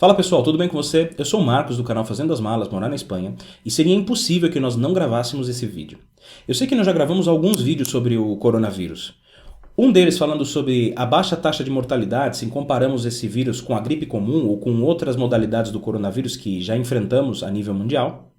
Fala pessoal, tudo bem com você? Eu sou o Marcos do canal Fazendo as Malas, morar na Espanha, e seria impossível que nós não gravássemos esse vídeo. Eu sei que nós já gravamos alguns vídeos sobre o coronavírus. Um deles falando sobre a baixa taxa de mortalidade, se comparamos esse vírus com a gripe comum ou com outras modalidades do coronavírus que já enfrentamos a nível mundial.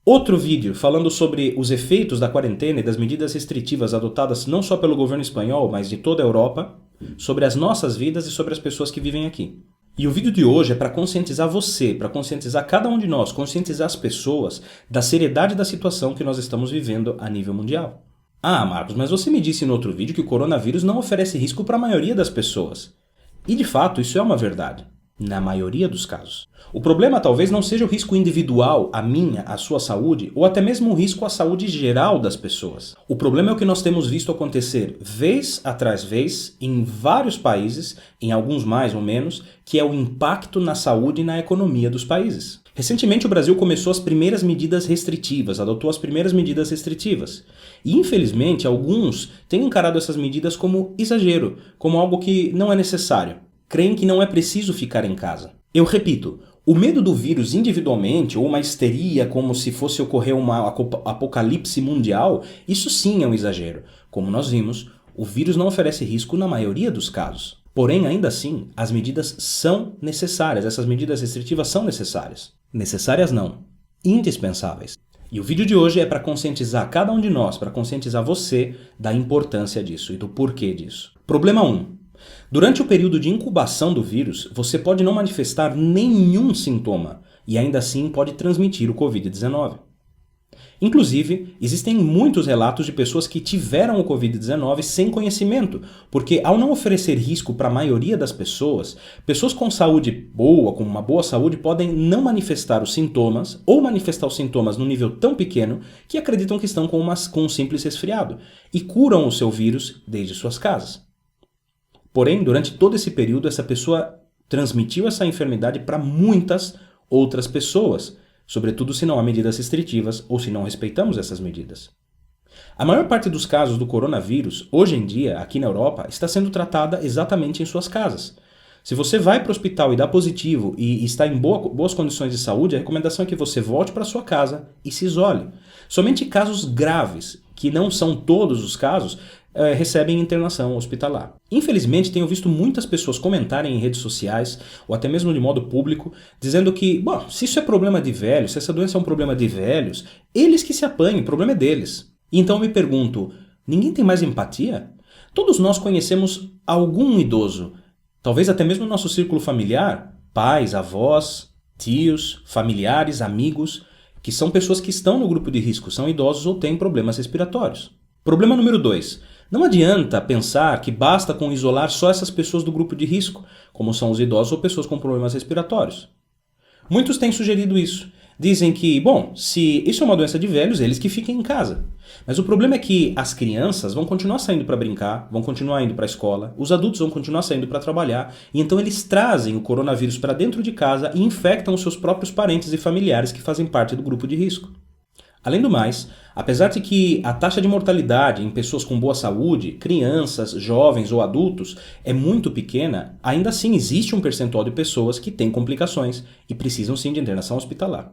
Outro vídeo falando sobre os efeitos da quarentena e das medidas restritivas adotadas não só pelo governo espanhol, mas de toda a Europa, sobre as nossas vidas e sobre as pessoas que vivem aqui. E o vídeo de hoje é para conscientizar você, para conscientizar cada um de nós, conscientizar as pessoas da seriedade da situação que nós estamos vivendo a nível mundial. Ah, Marcos, mas você me disse no outro vídeo que o coronavírus não oferece risco para a maioria das pessoas. E de fato, isso é uma verdade. Na maioria dos casos. O problema talvez não seja o risco individual, a minha, a sua saúde, ou até mesmo o risco à saúde geral das pessoas. O problema é o que nós temos visto acontecer vez atrás vez, em vários países, em alguns mais ou menos, que é o impacto na saúde e na economia dos países. Recentemente o Brasil começou as primeiras medidas restritivas, adotou as primeiras medidas restritivas. E infelizmente alguns têm encarado essas medidas como exagero, como algo que não é necessário. Creem que não é preciso ficar em casa. Eu repito, o medo do vírus individualmente, ou uma histeria como se fosse ocorrer uma apocalipse mundial, isso sim é um exagero. Como nós vimos, o vírus não oferece risco na maioria dos casos. Porém, ainda assim, as medidas são necessárias, essas medidas restritivas são necessárias. Necessárias não, indispensáveis. E o vídeo de hoje é para conscientizar cada um de nós, para conscientizar você da importância disso e do porquê disso. Problema 1. Durante o período de incubação do vírus, você pode não manifestar nenhum sintoma e ainda assim pode transmitir o Covid-19. Inclusive, existem muitos relatos de pessoas que tiveram o Covid-19 sem conhecimento, porque ao não oferecer risco para a maioria das pessoas, pessoas com saúde boa, com uma boa saúde, podem não manifestar os sintomas ou manifestar os sintomas num nível tão pequeno que acreditam que estão com um simples resfriado e curam o seu vírus desde suas casas. Porém, durante todo esse período, essa pessoa transmitiu essa enfermidade para muitas outras pessoas, sobretudo se não há medidas restritivas ou se não respeitamos essas medidas. A maior parte dos casos do coronavírus, hoje em dia, aqui na Europa, está sendo tratada exatamente em suas casas. Se você vai para o hospital e dá positivo e está em boas condições de saúde, a recomendação é que você volte para sua casa e se isole. Somente casos graves, que não são todos os casos, recebem internação hospitalar. Infelizmente, tenho visto muitas pessoas comentarem em redes sociais, ou até mesmo de modo público, dizendo que, bom, se isso é problema de velhos, se essa doença é um problema de velhos, eles que se apanhem, o problema é deles. E então eu me pergunto, ninguém tem mais empatia? Todos nós conhecemos algum idoso, talvez até mesmo no nosso círculo familiar, pais, avós, tios, familiares, amigos, que são pessoas que estão no grupo de risco, são idosos ou têm problemas respiratórios. Problema número 2. Não adianta pensar que basta com isolar só essas pessoas do grupo de risco, como são os idosos ou pessoas com problemas respiratórios. Muitos têm sugerido isso. Dizem que, bom, se isso é uma doença de velhos, eles que fiquem em casa. Mas o problema é que as crianças vão continuar saindo para brincar, vão continuar indo para a escola, os adultos vão continuar saindo para trabalhar, e então eles trazem o coronavírus para dentro de casa e infectam os seus próprios parentes e familiares que fazem parte do grupo de risco. Além do mais, apesar de que a taxa de mortalidade em pessoas com boa saúde, crianças, jovens ou adultos, é muito pequena, ainda assim existe um percentual de pessoas que têm complicações e precisam sim de internação hospitalar.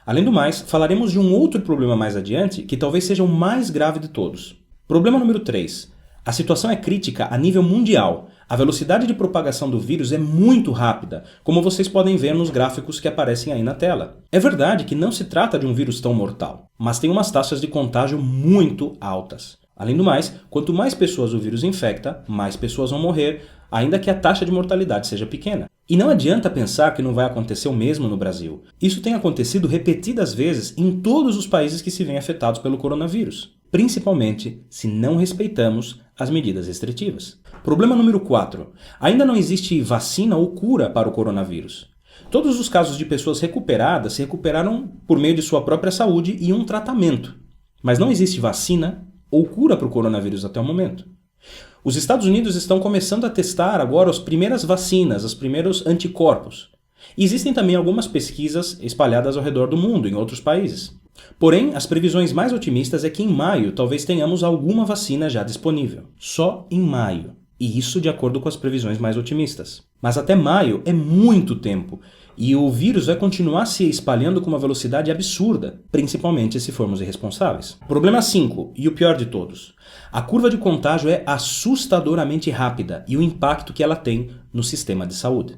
Além do mais, falaremos de um outro problema mais adiante que talvez seja o mais grave de todos. Problema número 3. A situação é crítica a nível mundial. A velocidade de propagação do vírus é muito rápida, como vocês podem ver nos gráficos que aparecem aí na tela. É verdade que não se trata de um vírus tão mortal, mas tem umas taxas de contágio muito altas. Além do mais, quanto mais pessoas o vírus infecta, mais pessoas vão morrer, ainda que a taxa de mortalidade seja pequena. E não adianta pensar que não vai acontecer o mesmo no Brasil. Isso tem acontecido repetidas vezes em todos os países que se veem afetados pelo coronavírus, principalmente se não respeitamos as medidas restritivas. Problema número 4. Ainda não existe vacina ou cura para o coronavírus. Todos os casos de pessoas recuperadas se recuperaram por meio de sua própria saúde e um tratamento. Mas não existe vacina ou cura para o coronavírus até o momento. Os Estados Unidos estão começando a testar agora as primeiras vacinas, os primeiros anticorpos. E existem também algumas pesquisas espalhadas ao redor do mundo, em outros países. Porém, as previsões mais otimistas é que em maio talvez tenhamos alguma vacina já disponível. Só em maio. E isso de acordo com as previsões mais otimistas. Mas até maio é muito tempo, e o vírus vai continuar se espalhando com uma velocidade absurda, principalmente se formos irresponsáveis. Problema 5, e o pior de todos. A curva de contágio é assustadoramente rápida e o impacto que ela tem no sistema de saúde.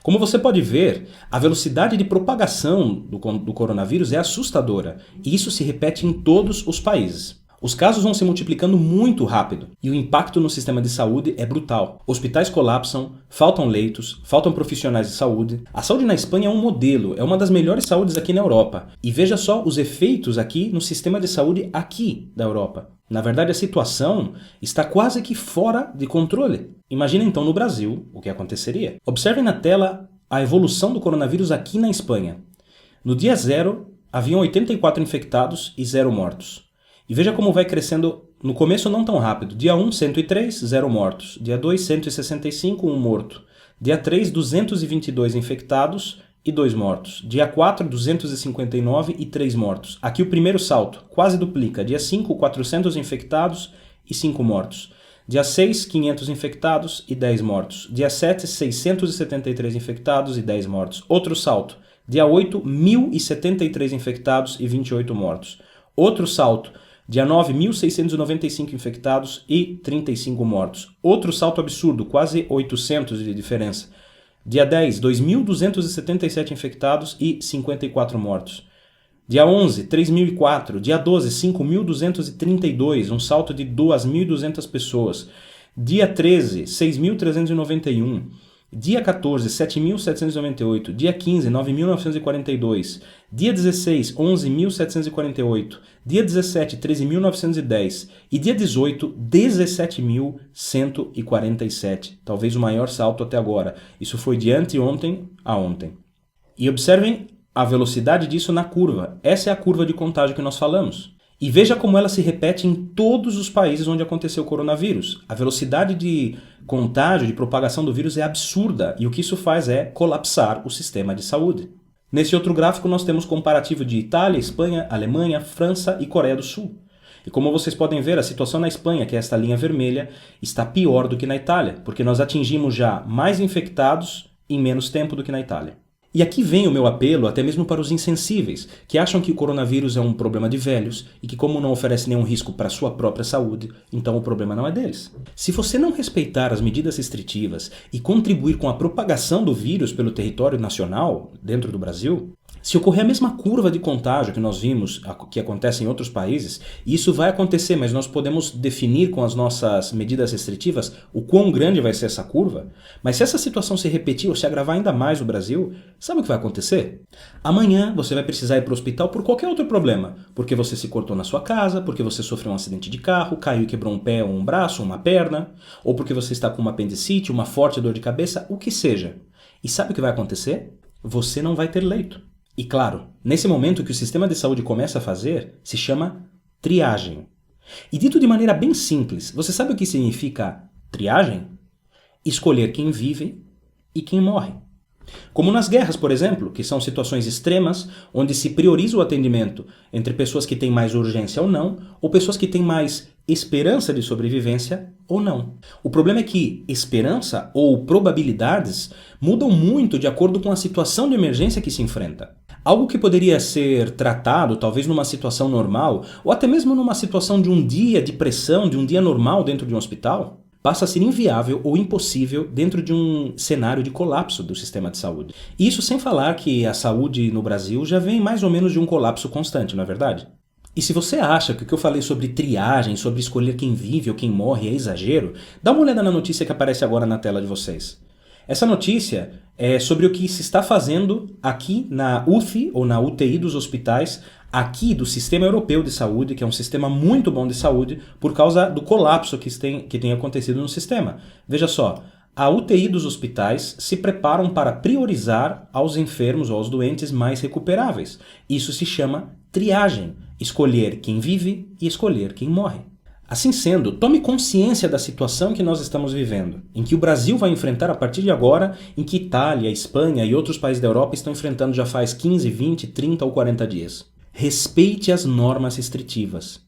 Como você pode ver, a velocidade de propagação do coronavírus é assustadora, e isso se repete em todos os países. Os casos vão se multiplicando muito rápido e o impacto no sistema de saúde é brutal. Hospitais colapsam, faltam leitos, faltam profissionais de saúde. A saúde na Espanha é um modelo, é uma das melhores saúdes aqui na Europa. E veja só os efeitos aqui no sistema de saúde aqui da Europa. Na verdade, a situação está quase que fora de controle. Imagina então no Brasil o que aconteceria. Observem na tela a evolução do coronavírus aqui na Espanha. No dia 0, haviam 84 infectados e 0 mortos. E veja como vai crescendo, no começo não tão rápido. Dia 1, 103, 0 mortos. Dia 2, 165, 1 morto. Dia 3, 222 infectados e 2 mortos. Dia 4, 259 e 3 mortos. Aqui o primeiro salto, quase duplica. Dia 5, 400 infectados e 5 mortos. Dia 6, 500 infectados e 10 mortos. Dia 7, 673 infectados e 10 mortos. Outro salto. Dia 8, 1.073 infectados e 28 mortos. Outro salto. Dia 9, 1.695 infectados e 35 mortos. Outro salto absurdo, quase 800 de diferença. Dia 10, 2.277 infectados e 54 mortos. Dia 11, 3.004. Dia 12, 5.232, um salto de 2.200 pessoas. Dia 13, 6.391. Dia 14, 7.798. Dia 15, 9.942. Dia 16, 11.748. Dia 17, 13.910. E dia 18, 17.147. Talvez o maior salto até agora. Isso foi de anteontem a ontem. E observem a velocidade disso na curva. Essa é a curva de contágio que nós falamos. E veja como ela se repete em todos os países onde aconteceu o coronavírus. A velocidade de contágio, de propagação do vírus é absurda e o que isso faz é colapsar o sistema de saúde. Nesse outro gráfico nós temos comparativo de Itália, Espanha, Alemanha, França e Coreia do Sul. E como vocês podem ver, a situação na Espanha, que é esta linha vermelha, está pior do que na Itália, porque nós atingimos já mais infectados em menos tempo do que na Itália. E aqui vem o meu apelo até mesmo para os insensíveis, que acham que o coronavírus é um problema de velhos e que como não oferece nenhum risco para a sua própria saúde, então o problema não é deles. Se você não respeitar as medidas restritivas e contribuir com a propagação do vírus pelo território nacional, dentro do Brasil, se ocorrer a mesma curva de contágio que nós vimos, que acontece em outros países, e isso vai acontecer, mas nós podemos definir com as nossas medidas restritivas o quão grande vai ser essa curva, mas se essa situação se repetir ou se agravar ainda mais no Brasil, sabe o que vai acontecer? Amanhã você vai precisar ir para o hospital por qualquer outro problema, porque você se cortou na sua casa, porque você sofreu um acidente de carro, caiu e quebrou um pé ou um braço, uma perna, ou porque você está com uma apendicite, uma forte dor de cabeça, o que seja. E sabe o que vai acontecer? Você não vai ter leito. E claro, nesse momento o que o sistema de saúde começa a fazer se chama triagem. E dito de maneira bem simples, você sabe o que significa triagem? Escolher quem vive e quem morre. Como nas guerras, por exemplo, que são situações extremas onde se prioriza o atendimento entre pessoas que têm mais urgência ou pessoas que têm mais esperança de sobrevivência ou não. O problema é que esperança ou probabilidades mudam muito de acordo com a situação de emergência que se enfrenta. Algo que poderia ser tratado talvez numa situação normal ou até mesmo numa situação de um dia de pressão, de um dia normal dentro de um hospital, passa a ser inviável ou impossível dentro de um cenário de colapso do sistema de saúde. E isso sem falar que a saúde no Brasil já vem mais ou menos de um colapso constante, não é verdade? E se você acha que o que eu falei sobre triagem, sobre escolher quem vive ou quem morre é exagero, dá uma olhada na notícia que aparece agora na tela de vocês. Essa notícia é sobre o que se está fazendo aqui na UTI ou na UTI dos hospitais, aqui do Sistema Europeu de Saúde, que é um sistema muito bom de saúde, por causa do colapso que tem acontecido no sistema. Veja só, a UTI dos hospitais se preparam para priorizar aos enfermos ou aos doentes mais recuperáveis. Isso se chama triagem, escolher quem vive e escolher quem morre. Assim sendo, tome consciência da situação que nós estamos vivendo, em que o Brasil vai enfrentar a partir de agora, em que Itália, Espanha e outros países da Europa estão enfrentando já faz 15, 20, 30 ou 40 dias. Respeite as normas restritivas.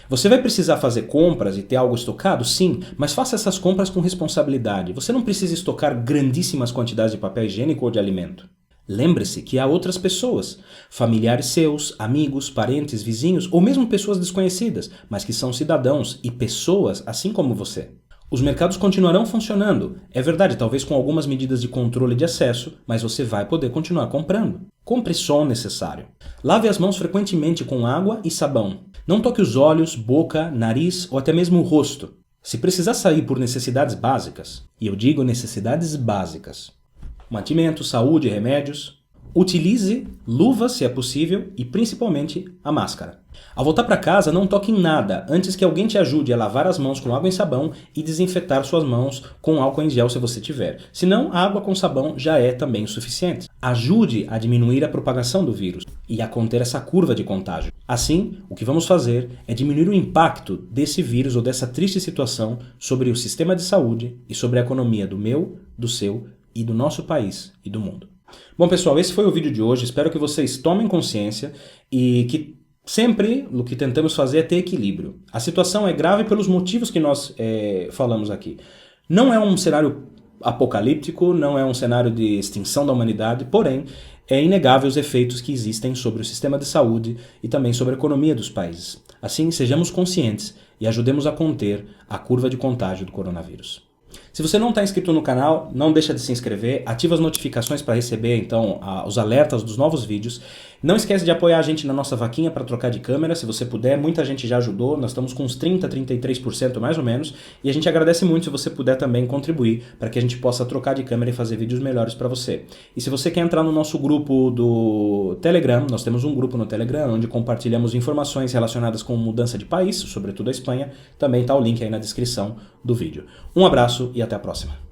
Você vai precisar fazer compras e ter algo estocado? Sim, mas faça essas compras com responsabilidade. Você não precisa estocar grandíssimas quantidades de papel higiênico ou de alimento. Lembre-se que há outras pessoas, familiares seus, amigos, parentes, vizinhos ou mesmo pessoas desconhecidas, mas que são cidadãos e pessoas assim como você. Os mercados continuarão funcionando, é verdade, talvez com algumas medidas de controle de acesso, mas você vai poder continuar comprando. Compre só o necessário. Lave as mãos frequentemente com água e sabão. Não toque os olhos, boca, nariz ou até mesmo o rosto. Se precisar sair por necessidades básicas, e eu digo necessidades básicas, mantimento, saúde, remédios, utilize luvas se é possível e principalmente a máscara. Ao voltar para casa, não toque em nada antes que alguém te ajude a lavar as mãos com água e sabão e desinfetar suas mãos com álcool em gel se você tiver. Senão, a água com sabão já é também o suficiente. Ajude a diminuir a propagação do vírus e a conter essa curva de contágio. Assim, o que vamos fazer é diminuir o impacto desse vírus ou dessa triste situação sobre o sistema de saúde e sobre a economia do meu, do seu e do nosso país e do mundo. Bom, pessoal, esse foi o vídeo de hoje. Espero que vocês tomem consciência e que sempre o que tentamos fazer é ter equilíbrio. A situação é grave pelos motivos que nós falamos aqui. Não é um cenário apocalíptico, não é um cenário de extinção da humanidade, porém, é inegável os efeitos que existem sobre o sistema de saúde e também sobre a economia dos países. Assim, sejamos conscientes e ajudemos a conter a curva de contágio do coronavírus. Se você não está inscrito no canal, não deixa de se inscrever, ativa as notificações para receber então os alertas dos novos vídeos. Não esquece de apoiar a gente na nossa vaquinha para trocar de câmera, se você puder, muita gente já ajudou, nós estamos com uns 30%, 33% mais ou menos, e a gente agradece muito se você puder também contribuir para que a gente possa trocar de câmera e fazer vídeos melhores para você. E se você quer entrar no nosso grupo do Telegram, nós temos um grupo no Telegram onde compartilhamos informações relacionadas com mudança de país, sobretudo a Espanha, também está o link aí na descrição do vídeo. Um abraço e até a próxima.